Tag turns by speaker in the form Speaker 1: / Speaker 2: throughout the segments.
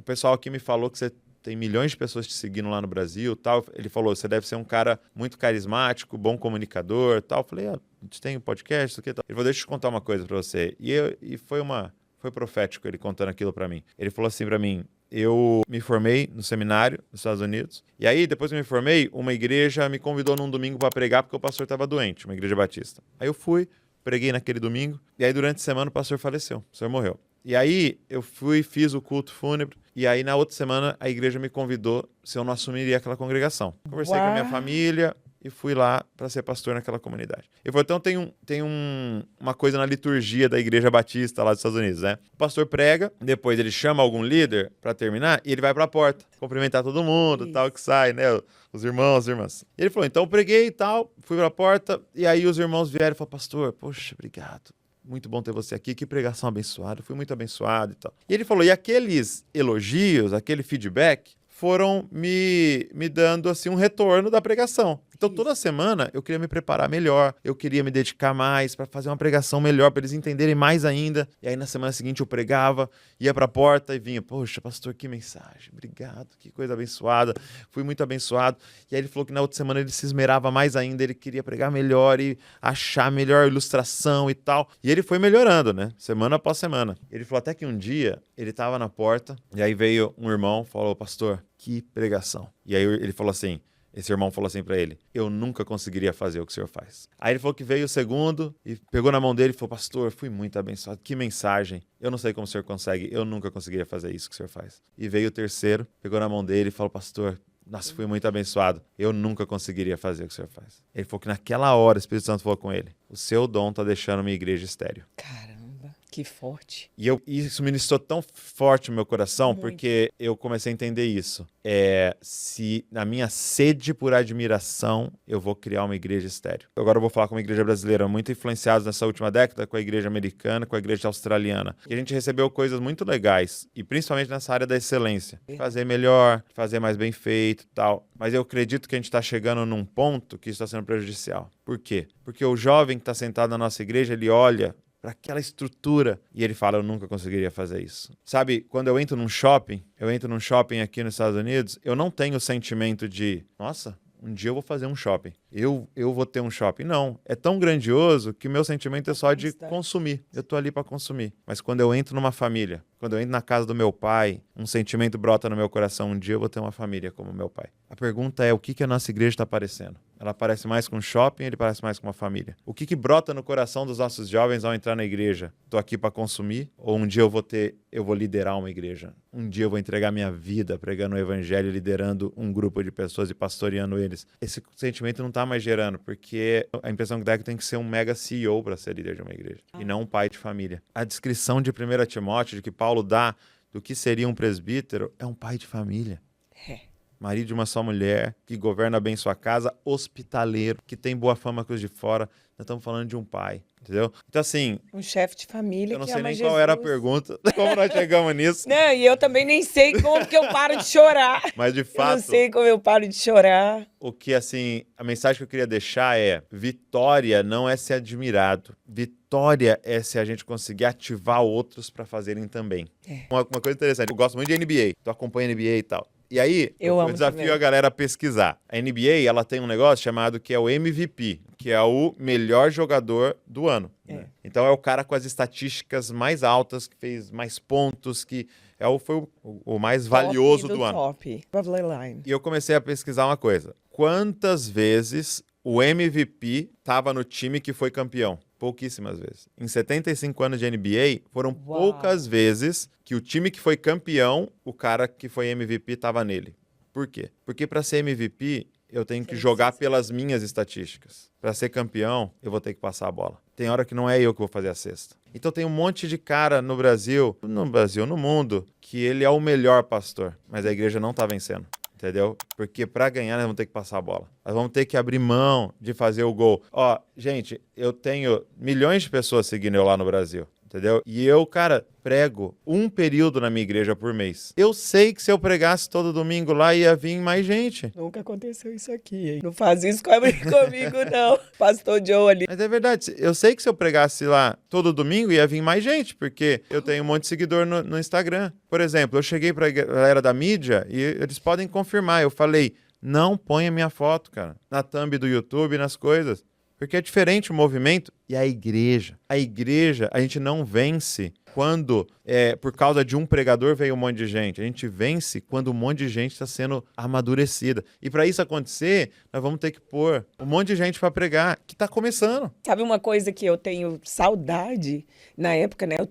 Speaker 1: pessoal aqui me falou que você tem milhões de pessoas te seguindo lá no Brasil, tal. Ele falou, você deve ser um cara muito carismático, bom comunicador, tal. Eu falei, a gente tem um podcast, isso aqui, tal. Ele falou, deixa eu te contar uma coisa pra você. E foi profético ele contando aquilo pra mim. Ele falou assim pra mim, eu me formei no seminário nos Estados Unidos. E aí, depois que eu me formei, uma igreja me convidou num domingo para pregar porque o pastor estava doente, uma igreja batista. Aí eu fui, preguei naquele domingo. E aí, durante a semana, o pastor faleceu. O senhor morreu. E aí, eu fui, fiz o culto fúnebre. E aí, na outra semana, a igreja me convidou se eu não assumiria aquela congregação. Conversei com a minha família e fui lá para ser pastor naquela comunidade. Ele falou, então tem uma coisa na liturgia da Igreja Batista lá dos Estados Unidos, né? O pastor prega, depois ele chama algum líder para terminar e ele vai para a porta, cumprimentar todo mundo, tal, que sai, né? Os irmãos, as irmãs. E ele falou, então eu preguei e tal, fui para a porta, e aí os irmãos vieram e falaram, pastor, poxa, obrigado. Muito bom ter você aqui, que pregação abençoada, fui muito abençoado e tal. E ele falou, e aqueles elogios, aquele feedback, foram me dando assim um retorno da pregação. Então, toda semana eu queria me preparar melhor, eu queria me dedicar mais para fazer uma pregação melhor, para eles entenderem mais ainda. E aí, na semana seguinte, eu pregava, ia para a porta e vinha, poxa, pastor, que mensagem, obrigado, que coisa abençoada, fui muito abençoado. E aí ele falou que na outra semana ele se esmerava mais ainda, ele queria pregar melhor e achar melhor ilustração e tal. E ele foi melhorando, né? Semana após semana. Ele falou até que um dia ele estava na porta e aí veio um irmão, falou, pastor, que pregação. E aí ele falou assim, esse irmão falou assim pra ele, eu nunca conseguiria fazer o que o senhor faz. Aí ele falou que veio o segundo e pegou na mão dele e falou, pastor, fui muito abençoado, que mensagem. Eu não sei como o senhor consegue, eu nunca conseguiria fazer isso que o senhor faz. E veio o terceiro, pegou na mão dele e falou, pastor, nossa, fui muito abençoado, eu nunca conseguiria fazer o que o senhor faz. Ele falou que naquela hora o Espírito Santo falou com ele, o seu dom tá deixando minha igreja estéril.
Speaker 2: Caramba. Que forte.
Speaker 1: E isso ministrou tão forte no meu coração,
Speaker 2: Muito.
Speaker 1: porque eu comecei a entender isso. Se na minha sede por admiração, eu vou criar uma igreja estéril. Agora eu vou falar com uma igreja brasileira, muito influenciados nessa última década com a igreja americana, com a igreja australiana. E a gente recebeu coisas muito legais, e principalmente nessa área da excelência. Fazer melhor, fazer mais bem feito e tal. Mas eu acredito que a gente está chegando num ponto que isso está sendo prejudicial. Por quê? Porque o jovem que está sentado na nossa igreja, ele olha para aquela estrutura e ele fala, eu nunca conseguiria fazer isso. Sabe, quando eu entro num shopping aqui nos Estados Unidos, eu não tenho o sentimento de, nossa, um dia eu vou fazer um shopping. Eu vou ter um shopping. Não, é tão grandioso que meu sentimento é só de consumir. Eu tô ali para consumir. Mas quando eu entro numa família, quando eu entro na casa do meu pai, um sentimento brota no meu coração. Um dia eu vou ter uma família como meu pai. A pergunta é, o que a nossa igreja está parecendo? Ela parece mais com um shopping, ele parece mais com uma família. O que brota no coração dos nossos jovens ao entrar na igreja? Tô aqui para consumir? Ou um dia eu vou liderar uma igreja? Um dia eu vou entregar minha vida pregando o evangelho, liderando um grupo de pessoas e pastoreando eles? Esse sentimento não tá mais gerando, porque a impressão que dá é que tem que ser um mega CEO para ser líder de uma igreja, e não um pai de família. A descrição de 1 Timóteo, de que Paulo dá do que seria um presbítero, é um pai de família. Marido de uma só mulher, que governa bem sua casa, hospitaleiro, que tem boa fama com os de fora. Nós estamos falando de um pai, entendeu? Então, assim...
Speaker 2: Um chefe de família que ama Jesus.
Speaker 1: Eu não sei nem qual era a pergunta, como nós chegamos nisso.
Speaker 2: Não, e eu também nem sei como que eu paro de chorar.
Speaker 1: Mas, de fato...
Speaker 2: Eu não sei como eu paro de chorar.
Speaker 1: O que, assim, a mensagem que eu queria deixar é, vitória não é ser admirado. Vitória é se a gente conseguir ativar outros para fazerem também. Uma coisa interessante, eu gosto muito de NBA, tu acompanha NBA e tal. E aí, eu desafio também a galera a pesquisar. A NBA, ela tem um negócio chamado que é o MVP, que é o melhor jogador do ano. Né? Então, é o cara com as estatísticas mais altas, que fez mais pontos, que foi o mais valioso do ano.
Speaker 2: Top.
Speaker 1: E eu comecei a pesquisar uma coisa. Quantas vezes o MVP estava no time que foi campeão? Pouquíssimas vezes. Em 75 anos de NBA, foram poucas vezes que o time que foi campeão, o cara que foi MVP estava nele. Por quê? Porque para ser MVP, eu tenho que jogar pelas minhas estatísticas. Para ser campeão, eu vou ter que passar a bola. Tem hora que não é eu que vou fazer a cesta. Então tem um monte de cara no mundo, que ele é o melhor pastor, mas a igreja não está vencendo. Entendeu? Porque para ganhar nós vamos ter que passar a bola. Nós vamos ter que abrir mão de fazer o gol. Ó, gente, eu tenho milhões de pessoas seguindo eu lá no Brasil. entendeu? E eu, cara, prego um período na minha igreja por mês. Eu sei que se eu pregasse todo domingo lá, ia vir mais gente.
Speaker 2: Nunca aconteceu isso aqui, hein? Não faz isso comigo, não. Pastor Joe ali.
Speaker 1: Mas é verdade, eu sei que se eu pregasse lá todo domingo, ia vir mais gente, porque eu tenho um monte de seguidor no Instagram. Por exemplo, eu cheguei pra galera da mídia e eles podem confirmar. Eu falei, não ponha minha foto, cara, na thumb do YouTube, nas coisas. Porque é diferente o movimento e a igreja. A igreja, a gente não vence quando, por causa de um pregador, veio um monte de gente. A gente vence quando um monte de gente está sendo amadurecida. E para isso acontecer, nós vamos ter que pôr um monte de gente para pregar, que está começando.
Speaker 2: Sabe uma coisa que eu tenho saudade? Na época, né, eu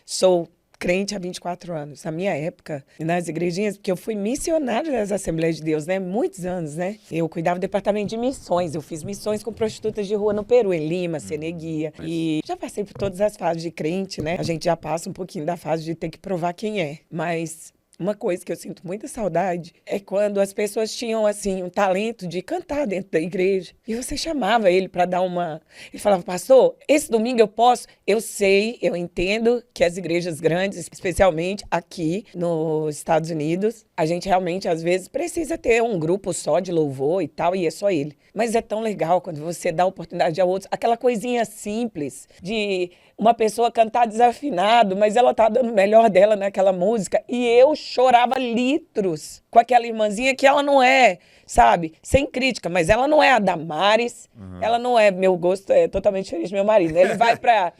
Speaker 2: sou crente há 24 anos. Na minha época, nas igrejinhas, porque eu fui missionária das Assembleias de Deus, né? Muitos anos, né? Eu cuidava do departamento de missões. Eu fiz missões com prostitutas de rua no Peru, em Lima, Seneguia. E já passei por todas as fases de crente, né? A gente já passa um pouquinho da fase de ter que provar quem é. Mas uma coisa que eu sinto muita saudade é quando as pessoas tinham, assim, um talento de cantar dentro da igreja. E você chamava ele para dar uma... Ele falava, pastor, esse domingo eu posso? Eu sei, eu entendo que as igrejas grandes, especialmente aqui nos Estados Unidos, a gente realmente, às vezes, precisa ter um grupo só de louvor e tal, e é só ele. Mas é tão legal quando você dá oportunidade a outros. Aquela coisinha simples de uma pessoa cantar desafinado, mas ela tá dando o melhor dela naquela música. E eu chorava litros com aquela irmãzinha que ela não é, sabe, sem crítica, mas ela não é a Damares, ela não é, meu gosto é totalmente diferente do meu marido. Ele vai pra...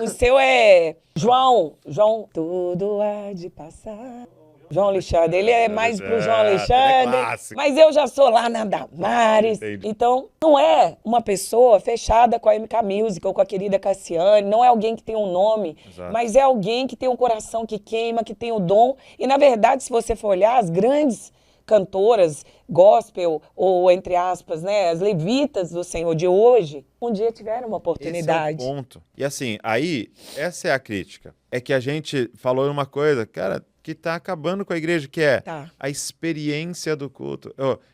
Speaker 2: o seu é João, tudo há de passar. João Alexandre, ele é mais pro João Alexandre, mas eu já sou lá na Damares.
Speaker 1: Entendi.
Speaker 2: Então, não é uma pessoa fechada com a MK Music ou com a querida Cassiane, não é alguém que tem um nome,
Speaker 1: Exato.
Speaker 2: mas é alguém que tem um coração que queima, que tem o dom. E, na verdade, se você for olhar, as grandes cantoras gospel, ou entre aspas, né, as levitas do Senhor de hoje, um dia tiveram uma oportunidade.
Speaker 1: Esse é o ponto. E assim, aí, essa é a crítica. É que a gente falou uma coisa, cara, que tá acabando com a igreja, que é a experiência do culto.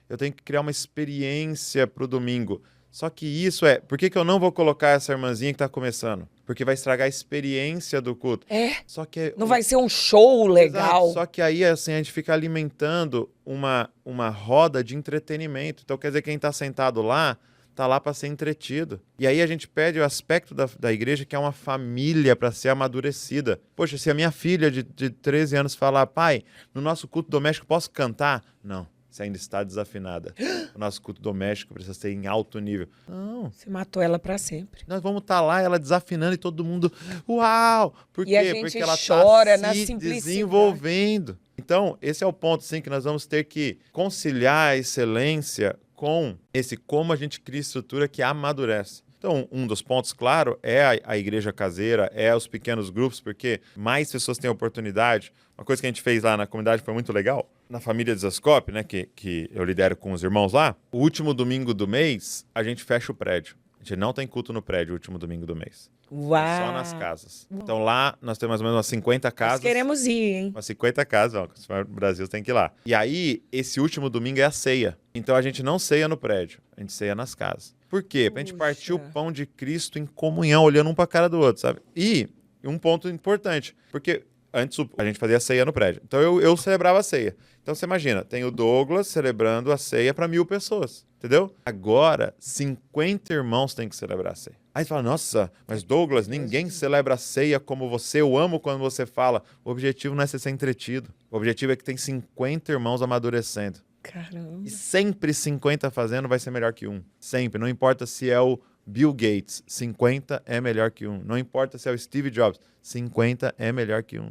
Speaker 1: Eu tenho que criar uma experiência pro domingo. Só que isso por que eu não vou colocar essa irmãzinha que tá começando? Porque vai estragar a experiência do culto. Só que
Speaker 2: não vai ser um show legal.
Speaker 1: Exato. Só que aí, assim, a gente fica alimentando uma roda de entretenimento. Então, quer dizer, quem tá sentado lá, tá lá para ser entretido. E aí a gente perde o aspecto da igreja, que é uma família para ser amadurecida. Poxa, se a minha filha de 13 anos falar, pai, no nosso culto doméstico posso cantar? Não, você ainda está desafinada. O nosso culto doméstico precisa ser em alto nível. Não.
Speaker 2: Você matou ela para sempre.
Speaker 1: Nós vamos estar lá, ela desafinando e todo mundo, uau! Por quê?
Speaker 2: E a gente
Speaker 1: porque ela
Speaker 2: chora
Speaker 1: está
Speaker 2: na
Speaker 1: se
Speaker 2: simplicidade.
Speaker 1: desenvolvendo. Então, esse é o ponto, sim, que nós vamos ter que conciliar a excelência com esse como a gente cria estrutura que amadurece. Então, um dos pontos, claro, é a igreja caseira, é os pequenos grupos, porque mais pessoas têm oportunidade. Uma coisa que a gente fez lá na comunidade foi muito legal. Na família de Zascope, né, que eu lidero com os irmãos lá, o último domingo do mês, a gente fecha o prédio. A gente não tem culto no prédio o último domingo do mês.
Speaker 2: Uau!
Speaker 1: Só nas casas. Então lá nós temos mais ou menos umas 50 casas.
Speaker 2: Nós queremos ir, hein?
Speaker 1: Umas 50 casas, ó, se for no Brasil tem que ir lá. E aí, esse último domingo é a ceia. Então a gente não ceia no prédio, a gente ceia nas casas. Por quê? Pra gente partir o pão de Cristo em comunhão, olhando um pra cara do outro, sabe? E um ponto importante, porque antes a gente fazia a ceia no prédio. Então eu celebrava a ceia. Então você imagina, tem o Douglas celebrando a ceia para 1.000 pessoas, entendeu? Agora, 50 irmãos têm que celebrar a ceia. Aí você fala, nossa, mas Douglas, ninguém celebra a ceia como você, eu amo quando você fala. O objetivo não é ser entretido. O objetivo é que tem 50 irmãos amadurecendo.
Speaker 2: Caramba.
Speaker 1: E sempre 50 fazendo vai ser melhor que um. Sempre. Não importa se é o Bill Gates, 50 é melhor que um. Não importa se é o Steve Jobs, 50 é melhor que um.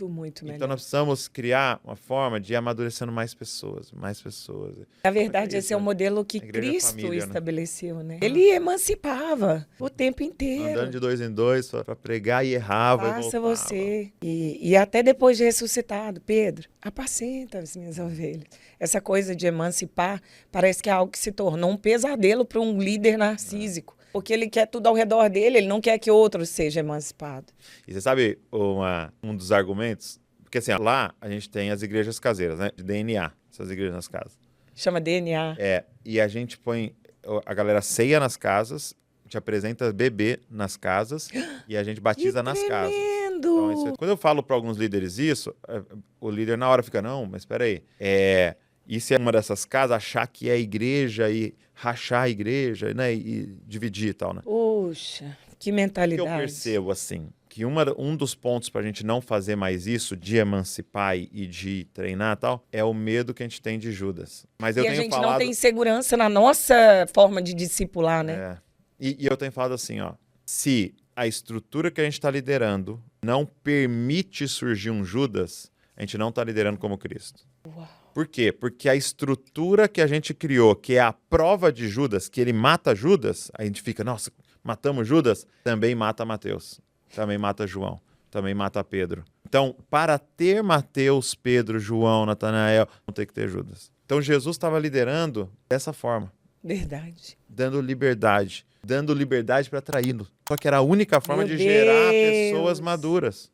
Speaker 2: Muito melhor.
Speaker 1: Então nós precisamos criar uma forma de ir amadurecendo mais pessoas, mais pessoas.
Speaker 2: Na verdade, esse é o modelo que Cristo estabeleceu, né? Ele emancipava o tempo inteiro.
Speaker 1: Andando de 2 em 2 para pregar e errava.
Speaker 2: Faça
Speaker 1: e voltava.
Speaker 2: você. E até depois de ressuscitado, Pedro, apacenta as minhas ovelhas. Essa coisa de emancipar parece que é algo que se tornou um pesadelo para um líder narcísico. Porque ele quer tudo ao redor dele, ele não quer que outro seja emancipado.
Speaker 1: E você sabe um dos argumentos? Porque assim, lá a gente tem as igrejas caseiras, né? De DNA, essas igrejas nas casas.
Speaker 2: Chama DNA.
Speaker 1: E a gente põe, a galera ceia nas casas, gente apresenta bebê nas casas e a gente batiza nas casas.
Speaker 2: Tremendo!
Speaker 1: Então, quando eu falo para alguns líderes isso, o líder na hora fica, não, mas espera aí, e se é uma dessas casas achar que é igreja e rachar a igreja, né, e dividir e tal, né?
Speaker 2: Puxa, que
Speaker 1: O que
Speaker 2: mentalidade.
Speaker 1: eu percebo, assim, que um dos pontos pra gente não fazer mais isso, de emancipar e de treinar e tal, é o medo que a gente tem de Judas. Mas eu
Speaker 2: E a
Speaker 1: tenho
Speaker 2: gente
Speaker 1: falado...
Speaker 2: não tem segurança na nossa forma de discipular, né?
Speaker 1: É. E eu tenho falado assim, ó, se a estrutura que a gente está liderando não permite surgir um Judas, a gente não está liderando como Cristo.
Speaker 2: Uau.
Speaker 1: Por quê? Porque a estrutura que a gente criou, que é a prova de Judas, que ele mata Judas, a gente fica, nossa, matamos Judas, também mata Mateus, também mata João, também mata Pedro. Então, para ter Mateus, Pedro, João, Natanael, não tem que ter Judas. Então, Jesus estava liderando dessa forma.
Speaker 2: Verdade.
Speaker 1: Dando liberdade para atraí-lo. Só que era a única forma
Speaker 2: Meu
Speaker 1: de gerar
Speaker 2: Deus.
Speaker 1: pessoas maduras.